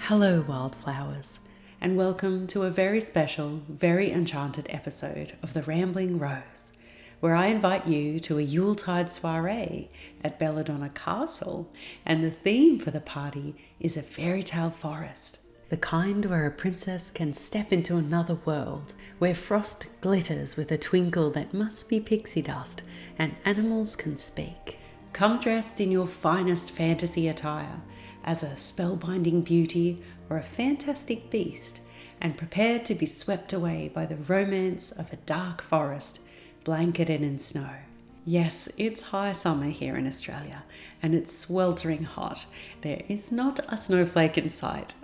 Hello, Wildflowers, and welcome to a very special, very enchanted episode of The Rambling Rose, where I invite you to a Yuletide soirée at Belladonna Castle, and the theme for the party is a fairytale forest, the kind where a princess can step into another world, where frost glitters with a twinkle that must be pixie dust, and animals can speak. Come dressed in your finest fantasy attire, as a spellbinding beauty or a fantastic beast, and prepare to be swept away by the romance of a dark forest blanketed in snow. Yes, it's high summer here in Australia, and it's sweltering hot. There is not a snowflake in sight.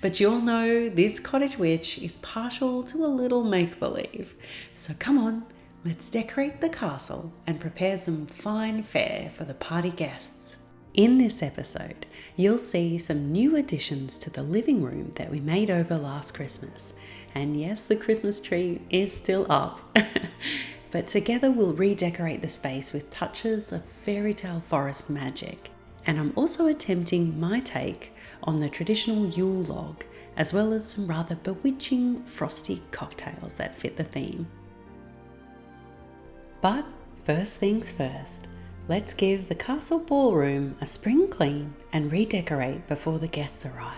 But you'll know this cottage witch is partial to a little make-believe. So come on, let's decorate the castle and prepare some fine fare for the party guests. In this episode, you'll see some new additions to the living room that we made over last Christmas. And yes, the Christmas tree is still up. But together we'll redecorate the space with touches of fairytale forest magic. And I'm also attempting my take on the traditional Yule log, as well as some rather bewitching frosty cocktails that fit the theme. But first things first, let's give the castle ballroom a spring clean and redecorate before the guests arrive.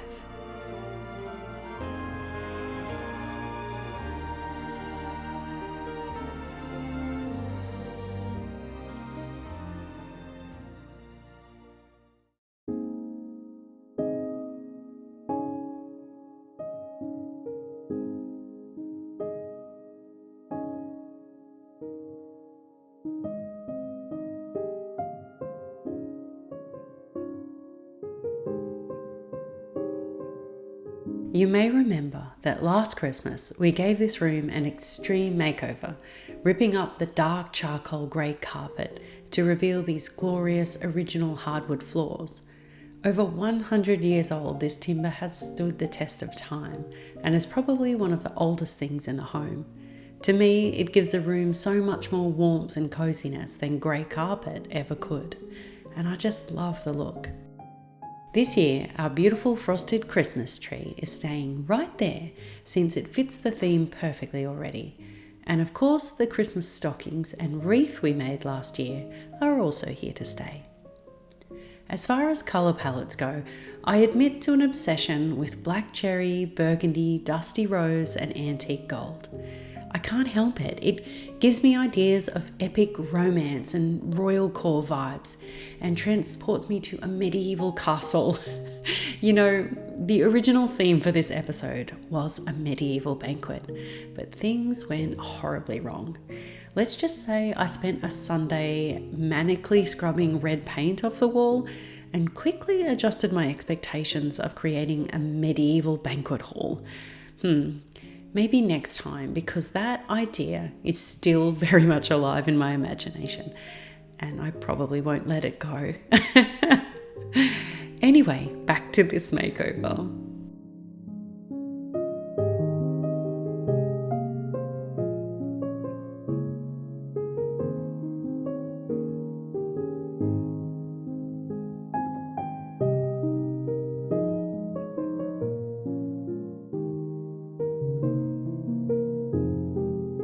You may remember that last Christmas we gave this room an extreme makeover, ripping up the dark charcoal grey carpet to reveal these glorious original hardwood floors. Over 100 years old, this timber has stood the test of time and is probably one of the oldest things in the home. To me, it gives the room so much more warmth and coziness than grey carpet ever could, and I just love the look. This year, our beautiful frosted Christmas tree is staying right there since it fits the theme perfectly already. And of course, the Christmas stockings and wreath we made last year are also here to stay. As far as colour palettes go, I admit to an obsession with black cherry, burgundy, dusty rose and antique gold. I can't help it. It gives me ideas of epic romance and royal core vibes and transports me to a medieval castle. You know, the original theme for this episode was a medieval banquet, but things went horribly wrong. Let's just say I spent a Sunday manically scrubbing red paint off the wall and quickly adjusted my expectations of creating a medieval banquet hall. Maybe next time, because that idea is still very much alive in my imagination, and I probably won't let it go. Anyway, back to this makeover.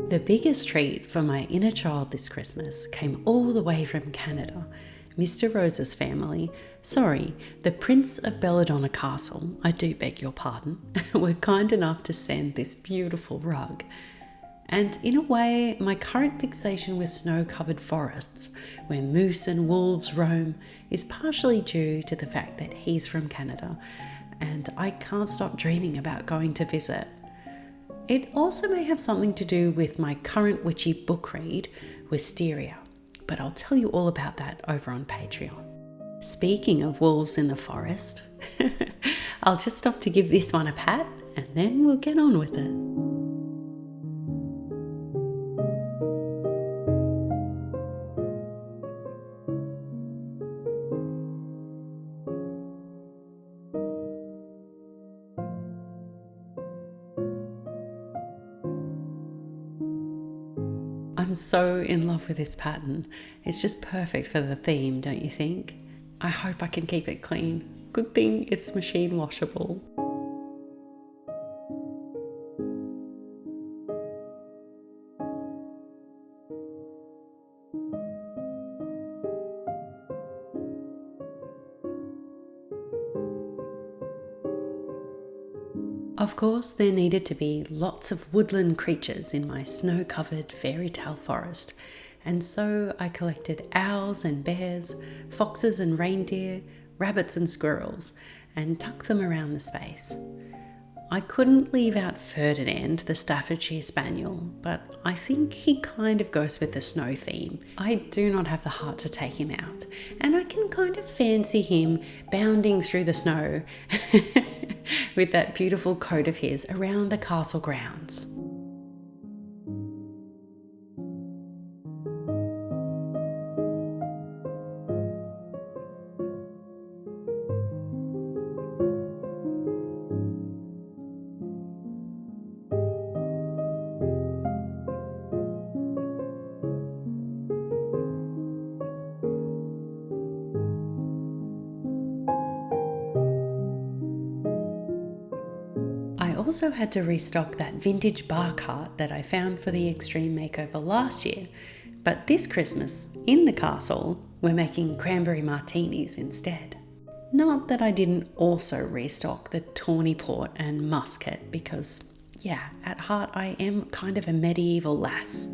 The biggest treat for my inner child this Christmas came all the way from Canada. Mr. Rose's family, the Prince of Belladonna Castle, I do beg your pardon, were kind enough to send this beautiful rug. And in a way, my current fixation with snow-covered forests, where moose and wolves roam, is partially due to the fact that he's from Canada, and I can't stop dreaming about going to visit. It also may have something to do with my current witchy book read, Wisteria, but I'll tell you all about that over on Patreon. Speaking of wolves in the forest, I'll just stop to give this one a pat and then we'll get on with it. I'm so in love with this pattern. It's just perfect for the theme, don't you think? I hope I can keep it clean. Good thing it's machine washable. Of course, there needed to be lots of woodland creatures in my snow-covered fairytale forest, and so I collected owls and bears, foxes and reindeer, rabbits and squirrels, and tucked them around the space. I couldn't leave out Ferdinand, the Staffordshire Spaniel, but I think he kind of goes with the snow theme. I do not have the heart to take him out, and I can kind of fancy him bounding through the snow with that beautiful coat of his around the castle grounds. I also had to restock that vintage bar cart that I found for the extreme makeover last year, but this Christmas, in the castle, we're making cranberry martinis instead. Not that I didn't also restock the tawny port and muscat because, yeah, at heart I am kind of a medieval lass.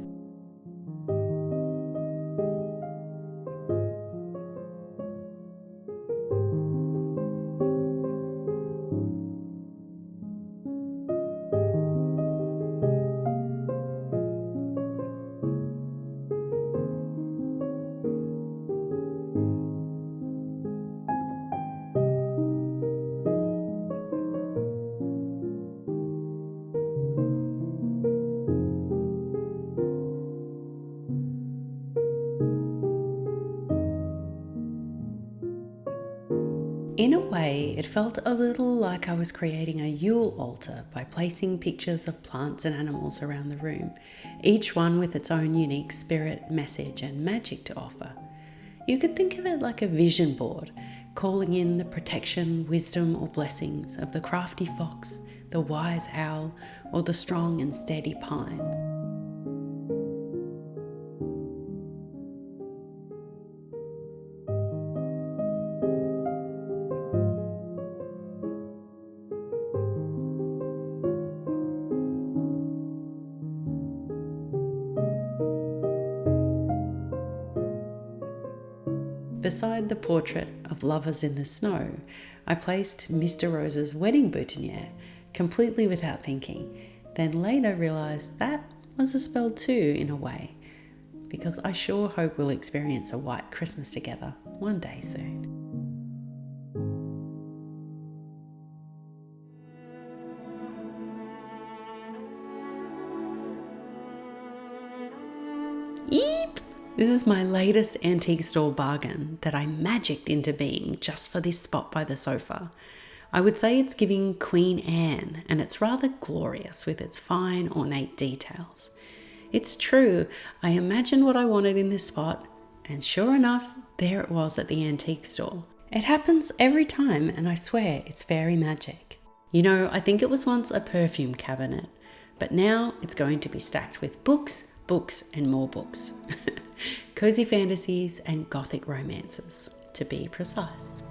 In a way, it felt a little like I was creating a Yule altar by placing pictures of plants and animals around the room, each one with its own unique spirit, message, and magic to offer. You could think of it like a vision board, calling in the protection, wisdom, or blessings of the crafty fox, the wise owl, or the strong and steady pine. Beside the portrait of lovers in the snow, I placed Mr. Rose's wedding boutonniere, completely without thinking. Then later realised that was a spell too, in a way, because I sure hope we'll experience a white Christmas together one day soon. Yeep! This is my latest antique store bargain that I magicked into being just for this spot by the sofa. I would say it's giving Queen Anne, and it's rather glorious with its fine, ornate details. It's true, I imagined what I wanted in this spot, and sure enough, there it was at the antique store. It happens every time, and I swear it's fairy magic. You know, I think it was once a perfume cabinet, but now it's going to be stacked with books, and more books. Cozy fantasies and gothic romances, to be precise.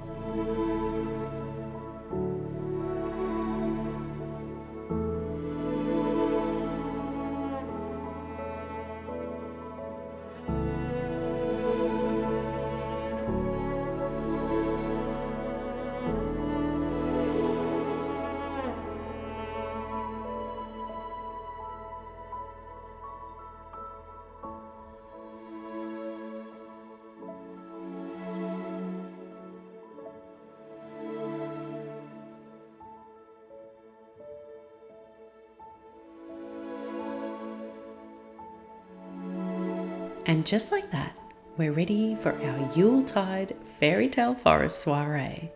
And just like that, we're ready for our Yuletide Fairytale Forest Soirée.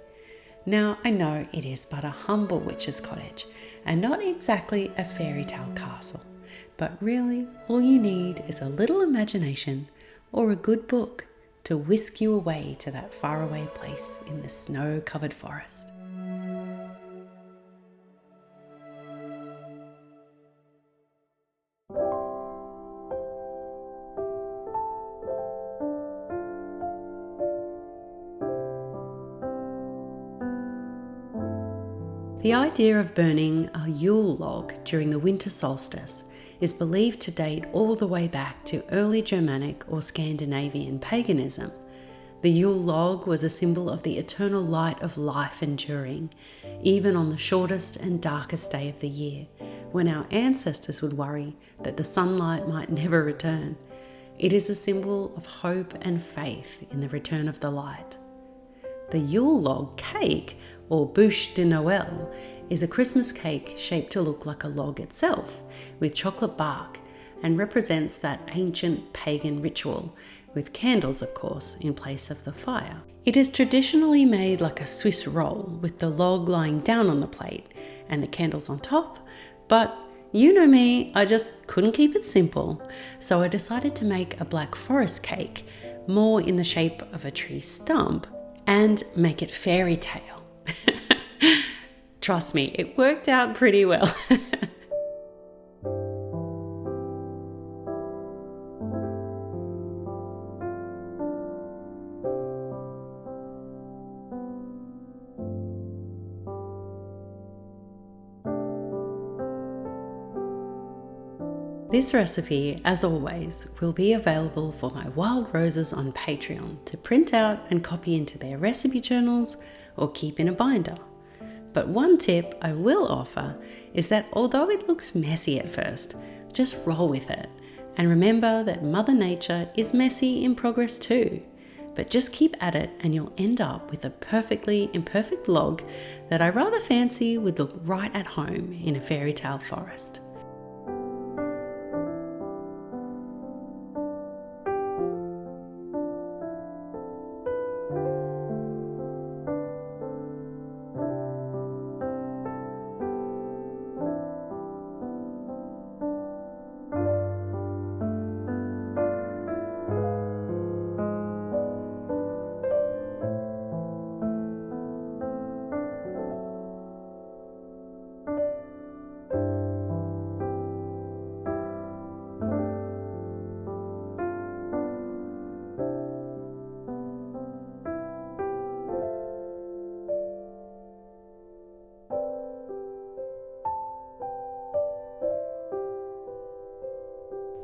Now, I know it is but a humble witch's cottage and not exactly a fairytale castle, but really all you need is a little imagination or a good book to whisk you away to that faraway place in the snow-covered forest. The idea of burning a Yule log during the winter solstice is believed to date all the way back to early Germanic or Scandinavian paganism. The Yule log was a symbol of the eternal light of life enduring, even on the shortest and darkest day of the year, when our ancestors would worry that the sunlight might never return. It is a symbol of hope and faith in the return of the light. The Yule log cake, or bûche de Noël, is a Christmas cake shaped to look like a log itself, with chocolate bark, and represents that ancient pagan ritual, with candles, of course, in place of the fire. It is traditionally made like a Swiss roll, with the log lying down on the plate and the candles on top, but you know me, I just couldn't keep it simple, so I decided to make a black forest cake, more in the shape of a tree stump, and make it Fairytale. Trust me, it worked out pretty well. This recipe, as always, will be available for my wild roses on Patreon to print out and copy into their recipe journals or keep in a binder. But one tip I will offer is that although it looks messy at first, just roll with it. And remember that Mother Nature is messy in progress too. But just keep at it and you'll end up with a perfectly imperfect log that I rather fancy would look right at home in a fairy tale forest.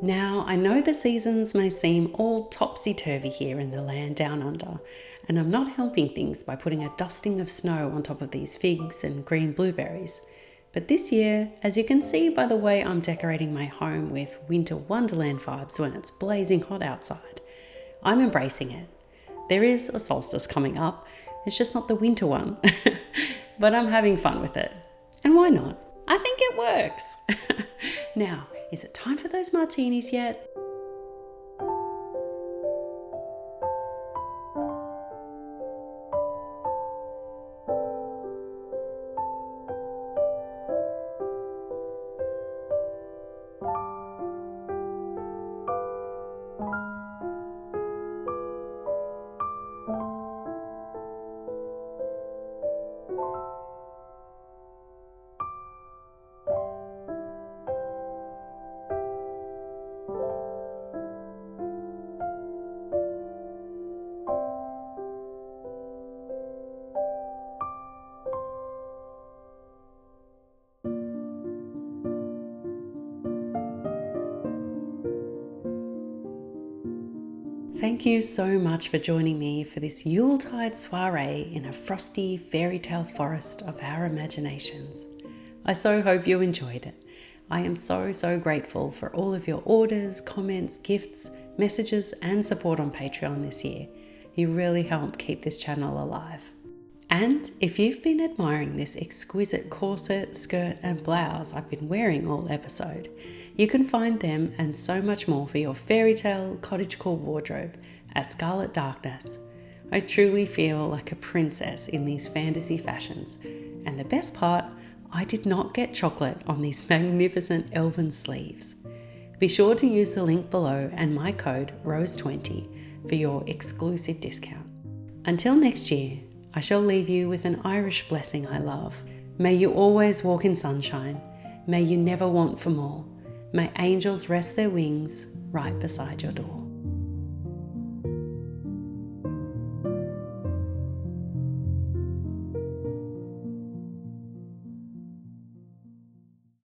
Now, I know the seasons may seem all topsy-turvy here in the land down under, and I'm not helping things by putting a dusting of snow on top of these figs and green blueberries. But this year, as you can see by the way I'm decorating my home with winter wonderland vibes when it's blazing hot outside, I'm embracing it. There is a solstice coming up, it's just not the winter one, but I'm having fun with it. And why not? I think it works. Now, is it time for those martinis yet? Thank you so much for joining me for this Yuletide soiree in a frosty fairy tale forest of our imaginations. I so hope you enjoyed it. I am so grateful for all of your orders, comments, gifts, messages and support on Patreon this year. You really help keep this channel alive. And if you've been admiring this exquisite corset, skirt and blouse I've been wearing all episode, you can find them and so much more for your fairytale cottagecore wardrobe at Scarlet Darkness. I truly feel like a princess in these fantasy fashions. And the best part, I did not get chocolate on these magnificent elven sleeves. Be sure to use the link below and my code ROSE20 for your exclusive discount. Until next year, I shall leave you with an Irish blessing I love. May you always walk in sunshine. May you never want for more. May angels rest their wings right beside your door.